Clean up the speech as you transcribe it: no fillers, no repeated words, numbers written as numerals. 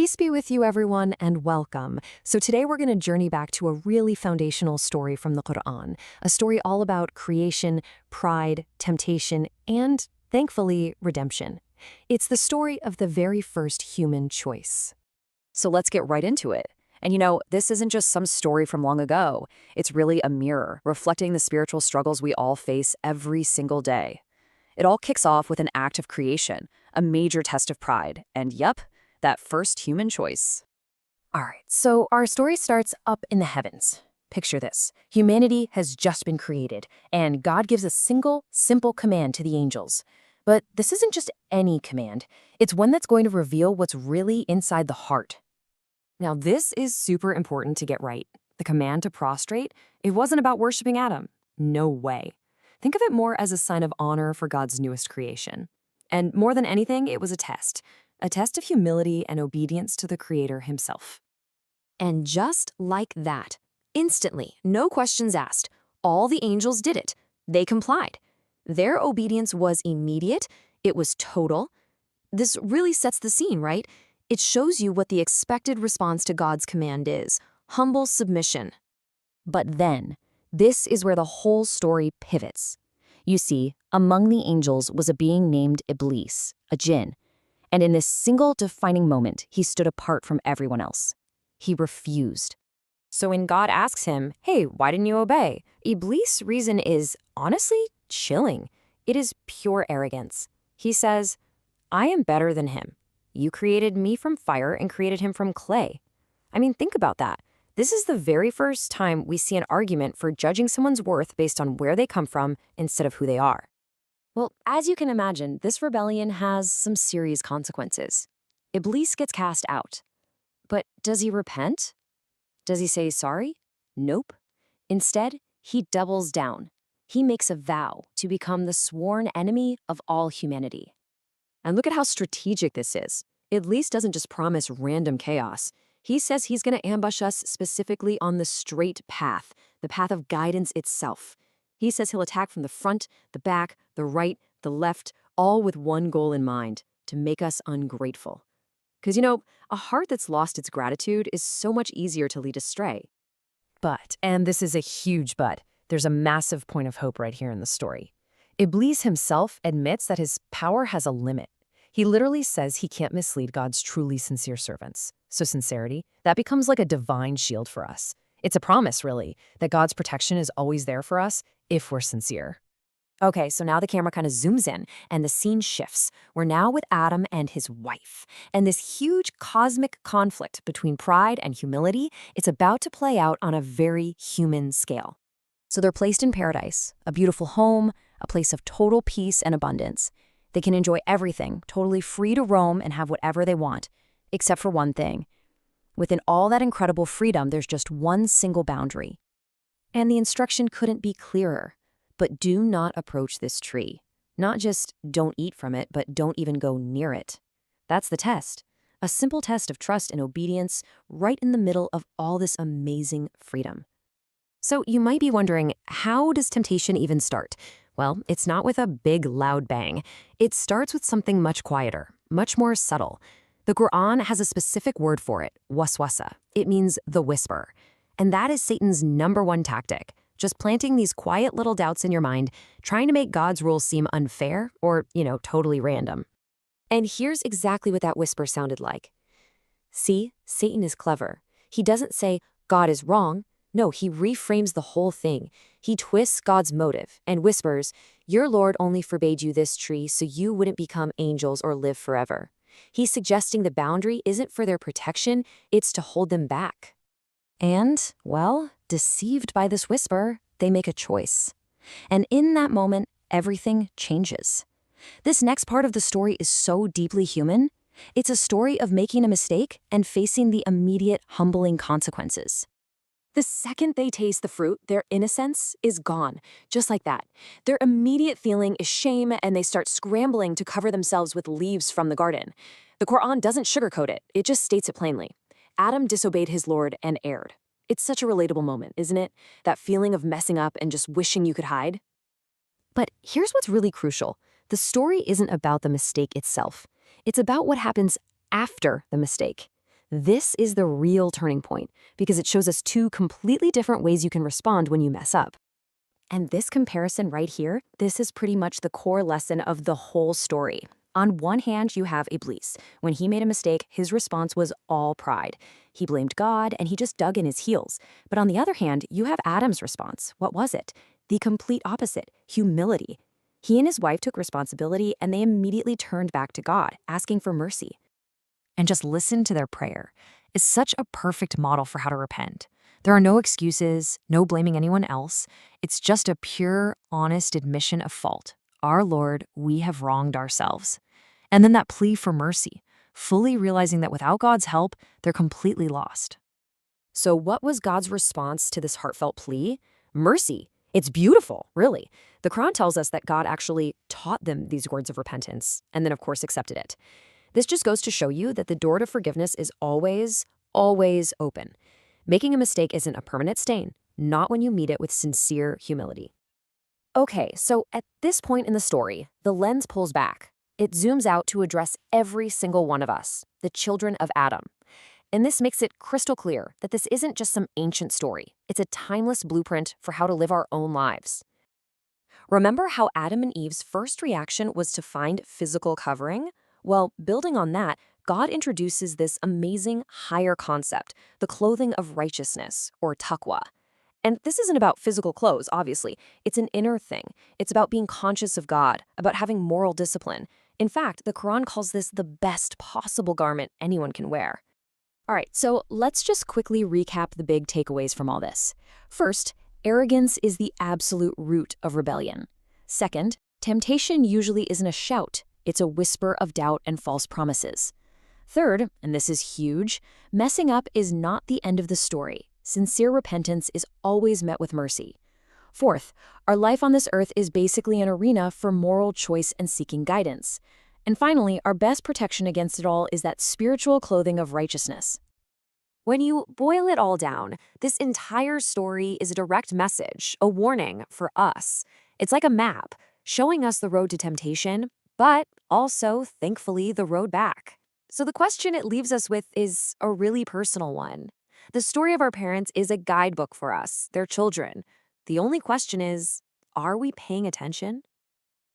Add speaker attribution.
Speaker 1: Peace be with you, everyone, and welcome. So today we're going to journey back to a really foundational story from the Quran, a story all about creation, pride, temptation, and, thankfully, redemption. It's the story of the very first human choice.
Speaker 2: So let's get right into it. And this isn't just some story from long ago. It's really a mirror, reflecting the spiritual struggles we all face every single day. It all kicks off with an act of creation, a major test of pride, and that first human choice.
Speaker 1: All right, so our story starts up in the heavens. Picture this. Humanity has just been created, and God gives a single, simple command to the angels. But this isn't just any command. It's one that's going to reveal what's really inside the heart. Now, this is super important to get right. The command to prostrate, it wasn't about worshiping Adam. No way. Think of it more as a sign of honor for God's newest creation. And more than anything, it was a test of humility and obedience to the Creator himself. And just like that, instantly, no questions asked, all the angels did it. They complied. Their obedience was immediate. It was total. This really sets the scene, right? It shows you what the expected response to God's command is: humble submission. But then, this is where the whole story pivots. You see, among the angels was a being named Iblīs, a jinn. And in this single defining moment, he stood apart from everyone else. He refused. So when God asks him, hey, why didn't you obey? Iblīs' reason is, honestly, chilling. It is pure arrogance. He says, I am better than him. You created me from fire and created him from clay. I mean, think about that. This is the very first time we see an argument for judging someone's worth based on where they come from instead of who they are. Well, as you can imagine, this rebellion has some serious consequences. Iblīs gets cast out. But does he repent? Does he say sorry? Nope. Instead, he doubles down. He makes a vow to become the sworn enemy of all humanity. And look at how strategic this is. Iblīs doesn't just promise random chaos. He says he's going to ambush us specifically on the straight path, the path of guidance itself. He says he'll attack from the front, the back, the right, the left, all with one goal in mind: to make us ungrateful. Because, a heart that's lost its gratitude is so much easier to lead astray. But, and this is a huge but, there's a massive point of hope right here in the story. Iblīs himself admits that his power has a limit. He literally says he can't mislead God's truly sincere servants. So sincerity, that becomes like a divine shield for us. It's a promise, really, that God's protection is always there for us if we're sincere. Okay, so now the camera kind of zooms in and the scene shifts. We're now with Adam and his wife. And this huge cosmic conflict between pride and humility, it's about to play out on a very human scale. So they're placed in paradise, a beautiful home, a place of total peace and abundance. They can enjoy everything, totally free to roam and have whatever they want, except for one thing. Within all that incredible freedom, there's just one single boundary. And the instruction couldn't be clearer. But do not approach this tree. Not just don't eat from it, but don't even go near it. That's the test. A simple test of trust and obedience right in the middle of all this amazing freedom. So you might be wondering, how does temptation even start? Well, it's not with a big, loud bang. It starts with something much quieter, much more subtle. The Quran has a specific word for it, waswasa. It means the whisper. And that is Satan's #1 tactic. Just planting these quiet little doubts in your mind, trying to make God's rules seem unfair or, totally random. And here's exactly what that whisper sounded like. See, Satan is clever. He doesn't say, God is wrong. No, he reframes the whole thing. He twists God's motive and whispers, your Lord only forbade you this tree so you wouldn't become angels or live forever. He's suggesting the boundary isn't for their protection, it's to hold them back. And, well, deceived by this whisper, they make a choice. And in that moment, everything changes. This next part of the story is so deeply human. It's a story of making a mistake and facing the immediate, humbling consequences. The second they taste the fruit, their innocence is gone, just like that. Their immediate feeling is shame, and they start scrambling to cover themselves with leaves from the garden. The Quran doesn't sugarcoat it, it just states it plainly. Adam disobeyed his Lord and erred. It's such a relatable moment, isn't it? That feeling of messing up and just wishing you could hide. But here's what's really crucial. The story isn't about the mistake itself. It's about what happens after the mistake.
Speaker 2: This is the real turning point because it shows us two completely different ways you can respond when you mess up. And this comparison right here, this is pretty much the core lesson of the whole story. On one hand, you have Iblīs. When he made a mistake, his response was all pride. He blamed God and he just dug in his heels. But on the other hand, you have Adam's response. What was it? The complete opposite, humility. He and his wife took responsibility and they immediately turned back to God, asking for mercy.
Speaker 1: And just listen to their prayer. It's such a perfect model for how to repent. There are no excuses, no blaming anyone else. It's just a pure, honest admission of fault. Our Lord, we have wronged ourselves. And then that plea for mercy, fully realizing that without God's help, they're completely lost.
Speaker 2: So what was God's response to this heartfelt plea? Mercy. It's beautiful, really. The Quran tells us that God actually taught them these words of repentance and then, of course, accepted it. This just goes to show you that the door to forgiveness is always, always open. Making a mistake isn't a permanent stain, not when you meet it with sincere humility. Okay, so at this point in the story, the lens pulls back. It zooms out to address every single one of us, the children of Adam. And this makes it crystal clear that this isn't just some ancient story. It's a timeless blueprint for how to live our own lives. Remember how Adam and Eve's first reaction was to find physical covering? Well, building on that, God introduces this amazing higher concept, the clothing of righteousness, or taqwa. And this isn't about physical clothes, obviously. It's an inner thing. It's about being conscious of God, about having moral discipline. In fact, the Quran calls this the best possible garment anyone can wear. All right, so let's just quickly recap the big takeaways from all this. First, arrogance is the absolute root of rebellion. Second, temptation usually isn't a shout. It's a whisper of doubt and false promises. Third, and this is huge, messing up is not the end of the story. Sincere repentance is always met with mercy. Fourth, our life on this earth is basically an arena for moral choice and seeking guidance. And finally, our best protection against it all is that spiritual clothing of righteousness. When you boil it all down, this entire story is a direct message, a warning for us. It's like a map, showing us the road to temptation, but also, thankfully, the road back. So the question it leaves us with is a really personal one. The story of our parents is a guidebook for us, their children. The only question is, are we paying attention?